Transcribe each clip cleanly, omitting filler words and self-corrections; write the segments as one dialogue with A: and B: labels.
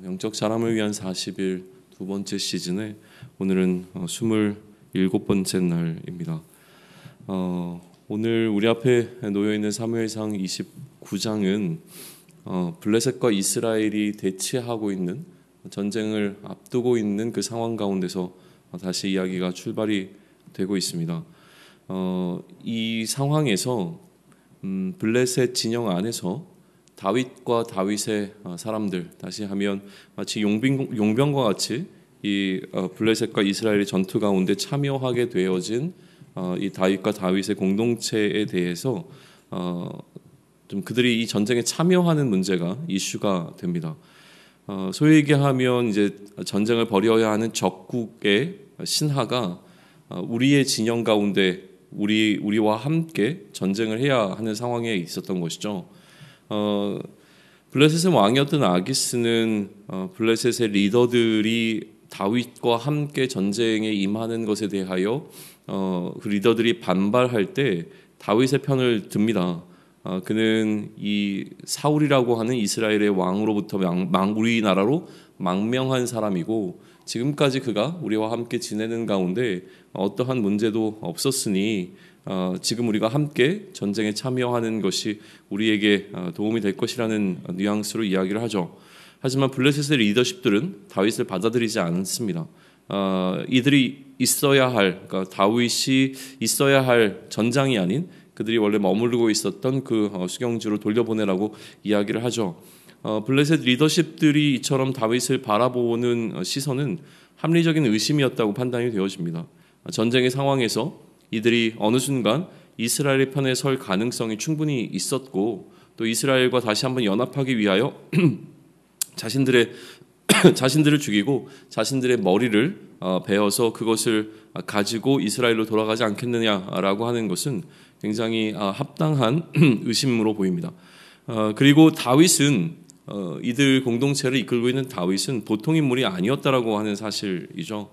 A: 영적 자람을 위한 40일 두 번째 시즌에 오늘은 27번째 날입니다. 오늘 우리 앞에 놓여 있는 사무엘상 29장은 블레셋과 이스라엘이 대치하고 있는 전쟁을 앞두고 있는 그 상황 가운데서 다시 이야기가 출발이 되고 있습니다. 이 상황에서 블레셋 진영 안에서 다윗과 다윗의 사람들, 다시 하면 마치 용병과 같이 이 블레셋과 이스라엘의 전투 가운데 참여하게 되어진 이 다윗과 다윗의 공동체에 대해서 좀 그들이 이 전쟁에 참여하는 문제가 이슈가 됩니다. 소위 얘기하면 이제 전쟁을 벌여야 하는 적국의 신하가 우리의 진영 가운데 우리와 함께 전쟁을 해야 하는 상황에 있었던 것이죠. 블레셋의 왕이었던 아기스는 블레셋의 리더들이 다윗과 함께 전쟁에 임하는 것에 대하여 그 리더들이 반발할 때 다윗의 편을 듭니다. 그는 이 사울이라고 하는 이스라엘의 왕으로부터 우리나라로 망명한 사람이고 지금까지 그가 우리와 함께 지내는 가운데 어떠한 문제도 없었으니 지금 우리가 함께 전쟁에 참여하는 것이 우리에게 도움이 될 것이라는 뉘앙스로 이야기를 하죠. 하지만 블레셋의 리더십들은 다윗을 받아들이지 않습니다. 이들이 있어야 할, 그러니까 다윗이 있어야 할 전장이 아닌 그들이 원래 머무르고 있었던 그 수경지로 돌려보내라고 이야기를 하죠. 블레셋 리더십들이 이처럼 다윗을 바라보는 시선은 합리적인 의심이었다고 판단이 되어집니다. 전쟁의 상황에서 이들이 어느 순간 이스라엘의 편에 설 가능성이 충분히 있었고 또 이스라엘과 다시 한번 연합하기 위하여 자신들을 죽이고 자신들의 머리를 베어서 그것을 가지고 이스라엘로 돌아가지 않겠느냐라고 하는 것은 굉장히 합당한 의심으로 보입니다. 그리고 다윗은 이들 공동체를 이끌고 있는 다윗은 보통 인물이 아니었다라고 하는 사실이죠.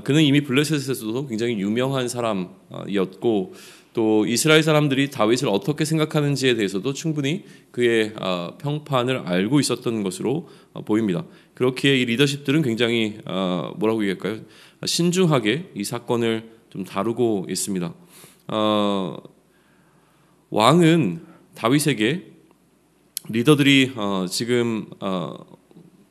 A: 그는 이미 블레셋에서도 굉장히 유명한 사람이었고 또 이스라엘 사람들이 다윗을 어떻게 생각하는지에 대해서도 충분히 그의 평판을 알고 있었던 것으로 보입니다. 그렇기에 이 리더십들은 굉장히 뭐라고 얘기할까요? 신중하게 이 사건을 좀 다루고 있습니다. 왕은 다윗에게 리더들이 지금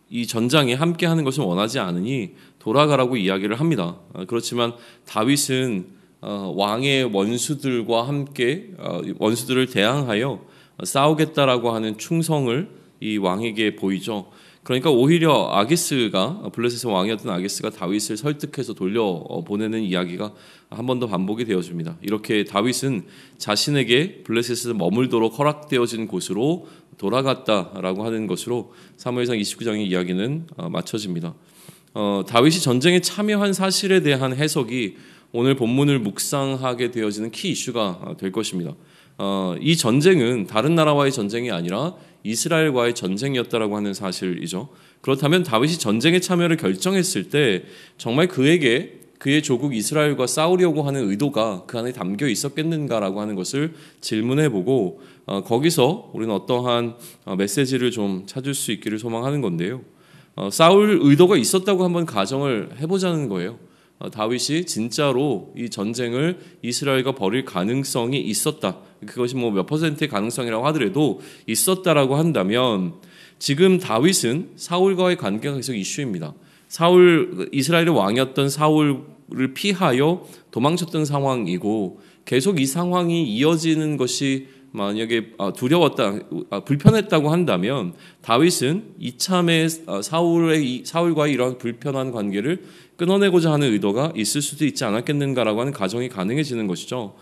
A: 이 전장에 함께하는 것을 원하지 않으니 돌아가라고 이야기를 합니다. 그렇지만 다윗은 왕의 원수들과 함께 원수들을 대항하여 싸우겠다라고 하는 충성을 이 왕에게 보이죠. 그러니까 오히려 아기스가 블레셋의 왕이었던 아기스가 다윗을 설득해서 돌려보내는 이야기가 한 번 더 반복이 되어집니다. 이렇게 다윗은 자신에게 블레셋에서 머물도록 허락되어진 곳으로 돌아갔다라고 하는 것으로 사무엘상 29장의 이야기는 마쳐집니다. 다윗이 전쟁에 참여한 사실에 대한 해석이 오늘 본문을 묵상하게 되어지는 키 이슈가 될 것입니다. 이 전쟁은 다른 나라와의 전쟁이 아니라 이스라엘과의 전쟁이었다라고 하는 사실이죠. 그렇다면 다윗이 전쟁에 참여를 결정했을 때 정말 그에게 그의 조국 이스라엘과 싸우려고 하는 의도가 그 안에 담겨 있었겠는가라고 하는 것을 질문해보고 거기서 우리는 어떠한 메시지를 좀 찾을 수 있기를 소망하는 건데요. 싸울 의도가 있었다고 한번 가정을 해보자는 거예요. 다윗이 진짜로 이 전쟁을 이스라엘과 벌일 가능성이 있었다. 그것이 뭐 몇 퍼센트의 가능성이라고 하더라도 있었다라고 한다면 지금 다윗은 사울과의 관계가 계속 이슈입니다. 이스라엘의 왕이었던 사울을 피하여 도망쳤던 상황이고 계속 이 상황이 이어지는 것이 만약에 두려웠다, 불편했다고 한다면 다윗은 이참에 사울과의 이러한 불편한 관계를 끊어내고자 하는 의도가 있을 수도 있지 않았겠는가라고 하는 가정이 가능해지는 것이죠.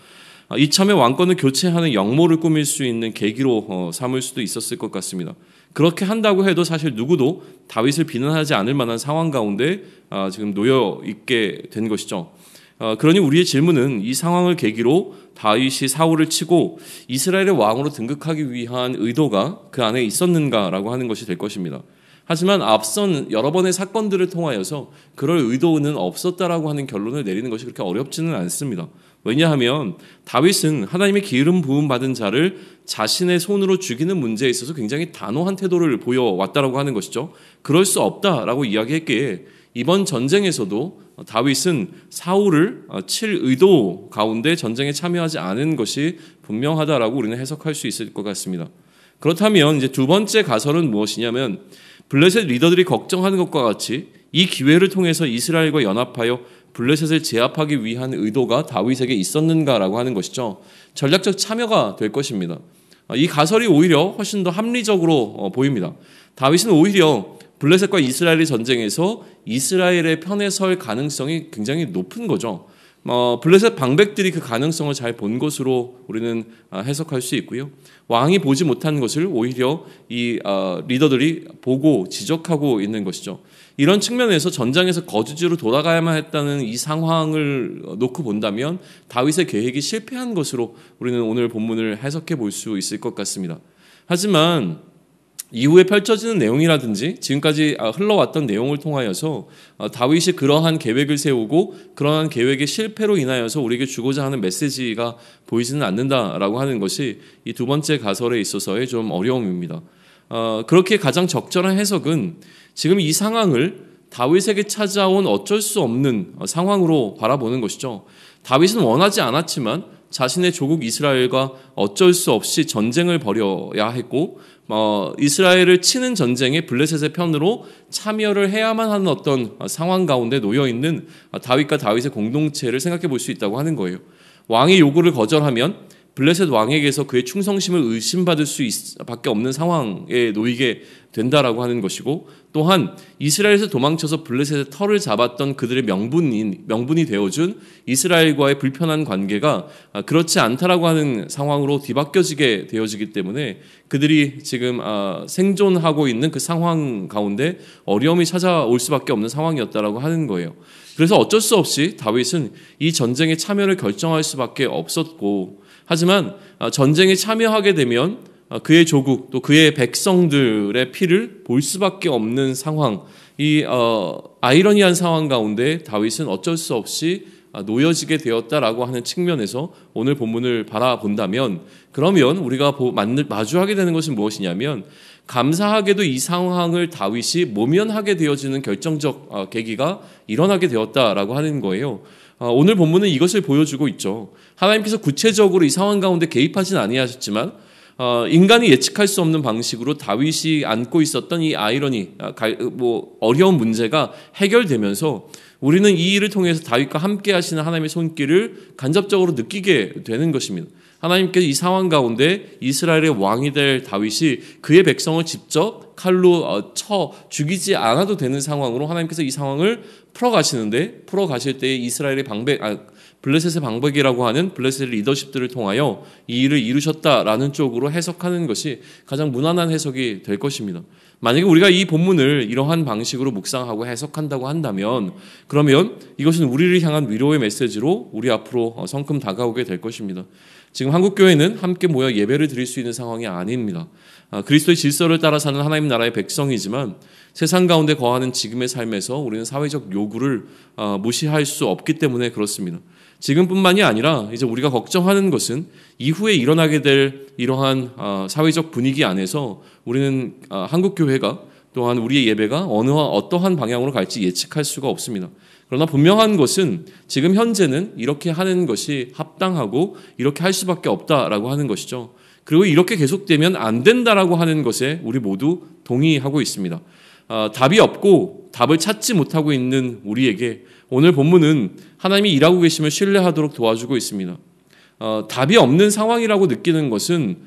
A: 이참에 왕권을 교체하는 역모를 꾸밀 수 있는 계기로 삼을 수도 있었을 것 같습니다. 그렇게 한다고 해도 사실 누구도 다윗을 비난하지 않을 만한 상황 가운데 지금 놓여 있게 된 것이죠. 그러니 우리의 질문은 이 상황을 계기로 다윗이 사울을 치고 이스라엘의 왕으로 등극하기 위한 의도가 그 안에 있었는가라고 하는 것이 될 것입니다. 하지만 앞선 여러 번의 사건들을 통하여서 그럴 의도는 없었다라고 하는 결론을 내리는 것이 그렇게 어렵지는 않습니다. 왜냐하면 다윗은 하나님의 기름 부음 받은 자를 자신의 손으로 죽이는 문제에 있어서 굉장히 단호한 태도를 보여왔다라고 하는 것이죠. 그럴 수 없다라고 이야기했기에 이번 전쟁에서도 다윗은 사울을 칠 의도 가운데 전쟁에 참여하지 않은 것이 분명하다라고 우리는 해석할 수 있을 것 같습니다. 그렇다면 이제 두 번째 가설은 무엇이냐면 블레셋 리더들이 걱정하는 것과 같이 이 기회를 통해서 이스라엘과 연합하여 블레셋을 제압하기 위한 의도가 다윗에게 있었는가라고 하는 것이죠. 전략적 참여가 될 것입니다. 이 가설이 오히려 훨씬 더 합리적으로 보입니다. 다윗은 오히려 블레셋과 이스라엘의 전쟁에서 이스라엘의 편에 설 가능성이 굉장히 높은 거죠. 블레셋 방백들이 그 가능성을 잘 본 것으로 우리는 해석할 수 있고요. 왕이 보지 못한 것을 오히려 이 리더들이 보고 지적하고 있는 것이죠. 이런 측면에서 전장에서 거주지로 돌아가야만 했다는 이 상황을 놓고 본다면 다윗의 계획이 실패한 것으로 우리는 오늘 본문을 해석해 볼 수 있을 것 같습니다. 하지만 이후에 펼쳐지는 내용이라든지 지금까지 흘러왔던 내용을 통하여서 다윗이 그러한 계획을 세우고 그러한 계획의 실패로 인하여서 우리에게 주고자 하는 메시지가 보이지는 않는다라고 하는 것이 이 두 번째 가설에 있어서의 좀 어려움입니다. 그렇게 가장 적절한 해석은 지금 이 상황을 다윗에게 찾아온 어쩔 수 없는 상황으로 바라보는 것이죠. 다윗은 원하지 않았지만 자신의 조국 이스라엘과 어쩔 수 없이 전쟁을 벌여야 했고 이스라엘을 치는 전쟁에 블레셋의 편으로 참여를 해야만 하는 어떤 상황 가운데 놓여있는 다윗과 다윗의 공동체를 생각해 볼 수 있다고 하는 거예요. 왕의 요구를 거절하면 블레셋 왕에게서 그의 충성심을 의심받을 수밖에 없는 상황에 놓이게 된다라고 하는 것이고, 또한 이스라엘에서 도망쳐서 블레셋의 털을 잡았던 그들의 명분이 되어준 이스라엘과의 불편한 관계가 그렇지 않다라고 하는 상황으로 뒤바뀌어지게 되어지기 때문에 그들이 지금 생존하고 있는 그 상황 가운데 어려움이 찾아올 수밖에 없는 상황이었다라고 하는 거예요. 그래서 어쩔 수 없이 다윗은 이 전쟁에 참여를 결정할 수밖에 없었고, 하지만 전쟁에 참여하게 되면 그의 조국 또 그의 백성들의 피를 볼 수밖에 없는 상황, 이 아이러니한 상황 가운데 다윗은 어쩔 수 없이 놓여지게 되었다라고 하는 측면에서 오늘 본문을 바라본다면, 그러면 우리가 마주하게 되는 것은 무엇이냐면, 감사하게도 이 상황을 다윗이 모면하게 되어지는 결정적 계기가 일어나게 되었다라고 하는 거예요. 오늘 본문은 이것을 보여주고 있죠. 하나님께서 구체적으로 이 상황 가운데 개입하진 아니하셨지만 인간이 예측할 수 없는 방식으로 다윗이 안고 있었던 이 어려운 문제가 해결되면서 우리는 이 일을 통해서 다윗과 함께 하시는 하나님의 손길을 간접적으로 느끼게 되는 것입니다. 하나님께서 이 상황 가운데 이스라엘의 왕이 될 다윗이 그의 백성을 직접 칼로 쳐 죽이지 않아도 되는 상황으로 하나님께서 이 상황을 풀어가실 때에 이스라엘의 블레셋의 방백이라고 하는 블레셋의 리더십들을 통하여 이 일을 이루셨다라는 쪽으로 해석하는 것이 가장 무난한 해석이 될 것입니다. 만약에 우리가 이 본문을 이러한 방식으로 묵상하고 해석한다고 한다면, 그러면 이것은 우리를 향한 위로의 메시지로 우리 앞으로 성큼 다가오게 될 것입니다. 지금 한국교회는 함께 모여 예배를 드릴 수 있는 상황이 아닙니다. 그리스도의 질서를 따라 사는 하나님 나라의 백성이지만 세상 가운데 거하는 지금의 삶에서 우리는 사회적 요구를 무시할 수 없기 때문에 그렇습니다. 지금뿐만이 아니라 이제 우리가 걱정하는 것은 이후에 일어나게 될 이러한 사회적 분위기 안에서 우리는 한국교회가 또한 우리의 예배가 어떠한 방향으로 갈지 예측할 수가 없습니다. 그러나 분명한 것은 지금 현재는 이렇게 하는 것이 합당하고 이렇게 할 수밖에 없다라고 하는 것이죠. 그리고 이렇게 계속되면 안 된다라고 하는 것에 우리 모두 동의하고 있습니다. 답이 없고 답을 찾지 못하고 있는 우리에게 오늘 본문은 하나님이 일하고 계심을 신뢰하도록 도와주고 있습니다. 답이 없는 상황이라고 느끼는 것은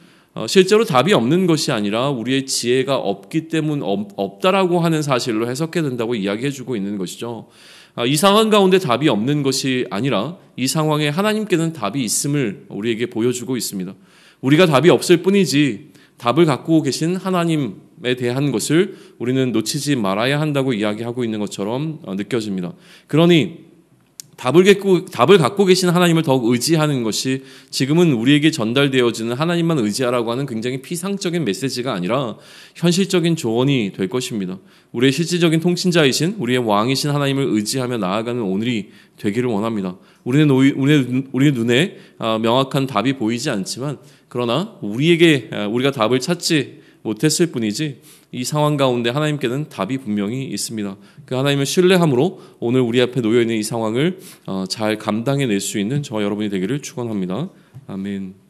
A: 실제로 답이 없는 것이 아니라 우리의 지혜가 없기 때문 없다라고 하는 사실로 해석해야 된다고 이야기해주고 있는 것이죠. 이 상황 가운데 답이 없는 것이 아니라 이 상황에 하나님께는 답이 있음을 우리에게 보여주고 있습니다. 우리가 답이 없을 뿐이지 답을 갖고 계신 하나님에 대한 것을 우리는 놓치지 말아야 한다고 이야기하고 있는 것처럼 느껴집니다. 그러니 답을 갖고 계신 하나님을 더욱 의지하는 것이 지금은 우리에게 전달되어지는 하나님만 의지하라고 하는 굉장히 피상적인 메시지가 아니라 현실적인 조언이 될 것입니다. 우리의 실질적인 통치자이신 우리의 왕이신 하나님을 의지하며 나아가는 오늘이 되기를 원합니다. 우리의 눈에 명확한 답이 보이지 않지만 그러나 우리가 답을 찾지 못했을 뿐이지 이 상황 가운데 하나님께는 답이 분명히 있습니다. 그 하나님을 신뢰함으로 오늘 우리 앞에 놓여있는 이 상황을 잘 감당해낼 수 있는 저와 여러분이 되기를 축원합니다. 아멘.